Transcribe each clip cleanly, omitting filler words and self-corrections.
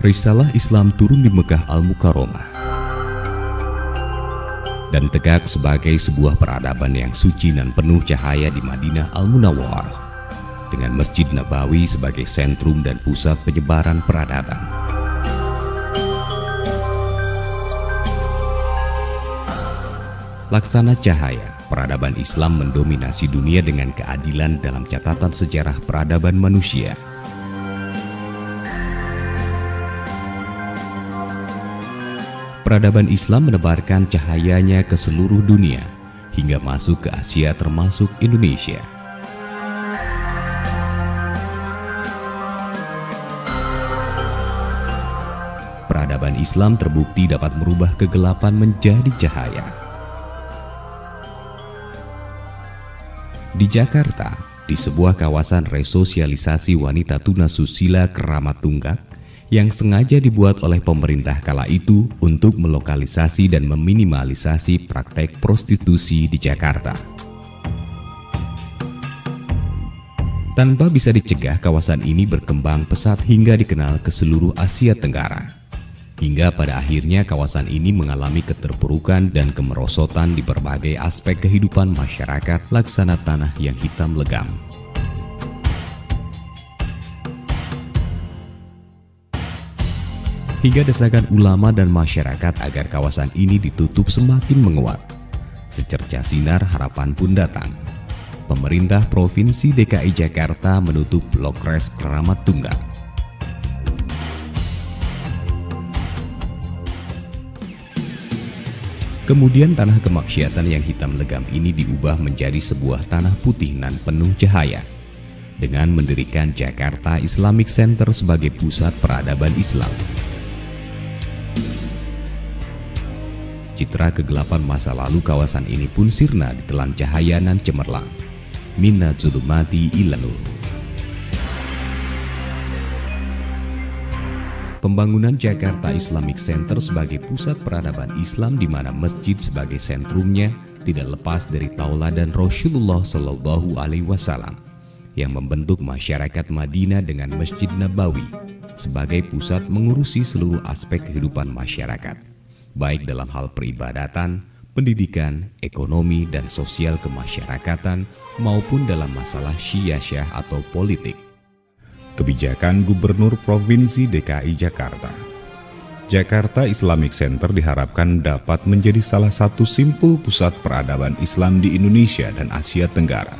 Risalah Islam turun di Mekah Al-Mukarramah dan tegak sebagai sebuah peradaban yang suci dan penuh cahaya di Madinah Al-Munawwarah dengan Masjid Nabawi sebagai sentrum dan pusat penyebaran peradaban. Laksana cahaya, peradaban Islam mendominasi dunia dengan keadilan dalam catatan sejarah peradaban manusia. Peradaban Islam menebarkan cahayanya ke seluruh dunia hingga masuk ke Asia termasuk Indonesia. Peradaban Islam terbukti dapat merubah kegelapan menjadi cahaya. Di Jakarta, di sebuah kawasan resosialisasi wanita tunasusila Keramat Tunggak yang sengaja dibuat oleh pemerintah kala itu untuk melokalisasi dan meminimalisasi praktek prostitusi di Jakarta. Tanpa bisa dicegah, kawasan ini berkembang pesat hingga dikenal ke seluruh Asia Tenggara. Hingga pada akhirnya kawasan ini mengalami keterpurukan dan kemerosotan di berbagai aspek kehidupan masyarakat laksana tanah yang hitam legam. Hingga desakan ulama dan masyarakat agar kawasan ini ditutup semakin menguat. Secerca sinar harapan pun datang. Pemerintah Provinsi DKI Jakarta menutup Blok Res Keramat Tunggak. Kemudian tanah kemaksiatan yang hitam legam ini diubah menjadi sebuah tanah putih nan penuh cahaya dengan mendirikan Jakarta Islamic Center sebagai pusat peradaban Islam. Citra kegelapan masa lalu kawasan ini pun sirna ditelan cahaya nan cemerlang. Minna zulumati ila nur. Pembangunan Jakarta Islamic Center sebagai pusat peradaban Islam di mana masjid sebagai sentrumnya tidak lepas dari tauladan Rasulullah Shallallahu Alaihi Wasallam yang membentuk masyarakat Madinah dengan Masjid Nabawi sebagai pusat mengurusi seluruh aspek kehidupan masyarakat, baik dalam hal peribadatan, pendidikan, ekonomi, dan sosial kemasyarakatan maupun dalam masalah syiasyah atau politik. Kebijakan Gubernur Provinsi DKI Jakarta. Jakarta Islamic Center diharapkan dapat menjadi salah satu simpul pusat peradaban Islam di Indonesia dan Asia Tenggara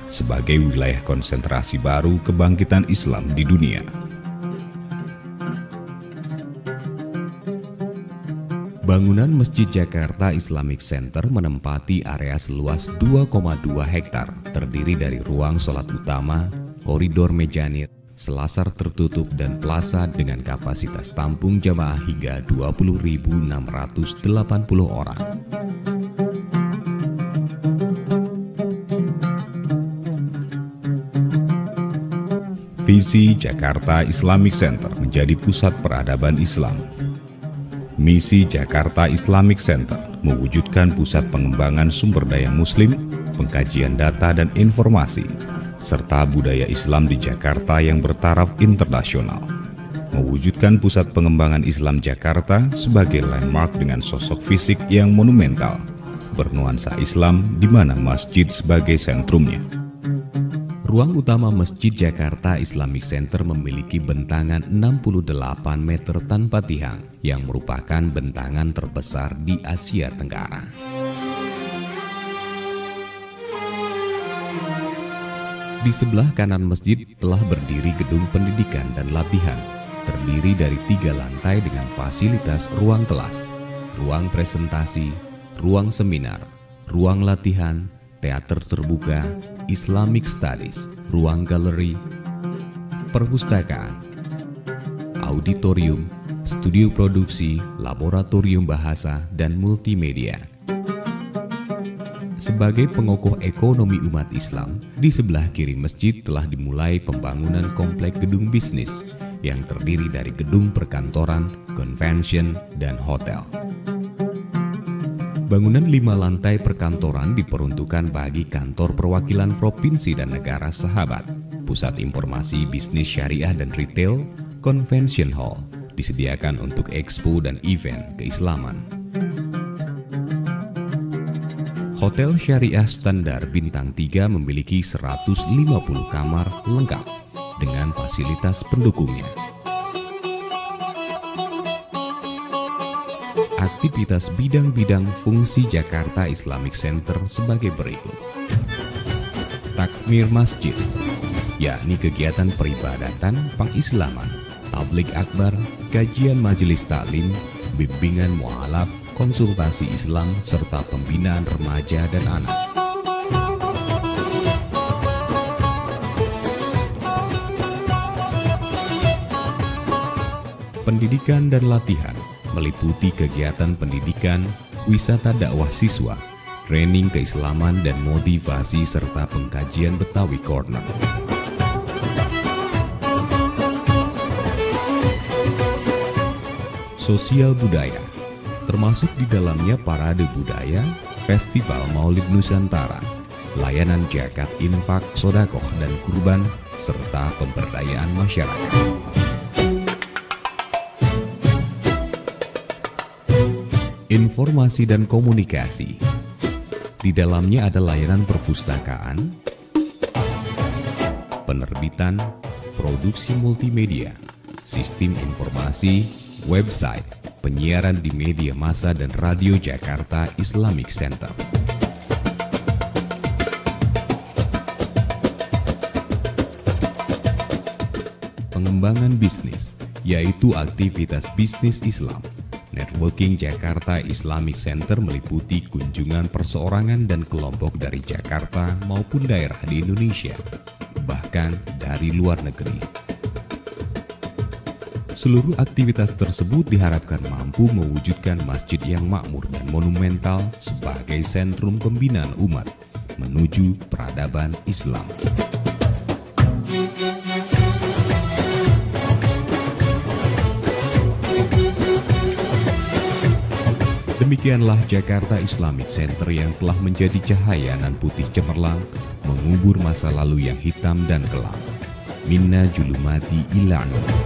sebagai wilayah konsentrasi baru kebangkitan Islam di dunia. Bangunan Masjid Jakarta Islamic Center menempati area seluas 2,2 hektar, terdiri dari ruang sholat utama, koridor mejanit, selasar tertutup, dan plaza dengan kapasitas tampung jamaah hingga 20.680 orang. Visi Jakarta Islamic Center menjadi pusat peradaban Islam. Misi Jakarta Islamic Center mewujudkan pusat pengembangan sumber daya muslim, pengkajian data dan informasi, serta budaya Islam di Jakarta yang bertaraf internasional. Mewujudkan pusat pengembangan Islam Jakarta sebagai landmark dengan sosok fisik yang monumental, bernuansa Islam di mana masjid sebagai sentrumnya. Ruang utama Masjid Jakarta Islamic Center memiliki bentangan 68 meter tanpa tiang yang merupakan bentangan terbesar di Asia Tenggara. Di sebelah kanan masjid telah berdiri gedung pendidikan dan latihan, terdiri dari 3 lantai dengan fasilitas ruang kelas, ruang presentasi, ruang seminar, ruang latihan, teater terbuka, Islamic Studies, ruang galeri, perpustakaan, auditorium, studio produksi, laboratorium bahasa, dan multimedia. Sebagai pengokoh ekonomi umat Islam, di sebelah kiri masjid telah dimulai pembangunan komplek gedung bisnis yang terdiri dari gedung perkantoran, convention, dan hotel. Bangunan 5 lantai perkantoran diperuntukkan bagi kantor perwakilan provinsi dan negara sahabat, pusat informasi bisnis syariah dan retail, convention hall, disediakan untuk expo dan event keislaman. Hotel Syariah Standar Bintang 3 memiliki 150 kamar lengkap dengan fasilitas pendukungnya. Aktivitas bidang-bidang fungsi Jakarta Islamic Center sebagai berikut. Takmir masjid, yakni kegiatan peribadatan pengislaman, tablik akbar, kajian majelis taklim, bimbingan mualaf, konsultasi Islam, serta pembinaan remaja dan anak. Pendidikan dan latihan meliputi kegiatan pendidikan, wisata dakwah siswa, training keislaman dan motivasi, serta pengkajian Betawi Corner. Sosial budaya, termasuk di dalamnya parade budaya, festival Maulid Nusantara, layanan zakat, infak, sodakoh, dan kurban, serta pemberdayaan masyarakat. Informasi dan komunikasi. Di dalamnya ada layanan perpustakaan, penerbitan, produksi multimedia, sistem informasi, website, penyiaran di media massa dan radio Jakarta Islamic Center. Pengembangan bisnis, yaitu aktivitas bisnis Islam. Networking Jakarta Islamic Center meliputi kunjungan perseorangan dan kelompok dari Jakarta maupun daerah di Indonesia, bahkan dari luar negeri. Seluruh aktivitas tersebut diharapkan mampu mewujudkan masjid yang makmur dan monumental sebagai sentrum pembinaan umat menuju peradaban Islam. Demikianlah Jakarta Islamic Center yang telah menjadi cahaya nan putih cemerlang, mengubur masa lalu yang hitam dan kelam. Minna julumati ila nur.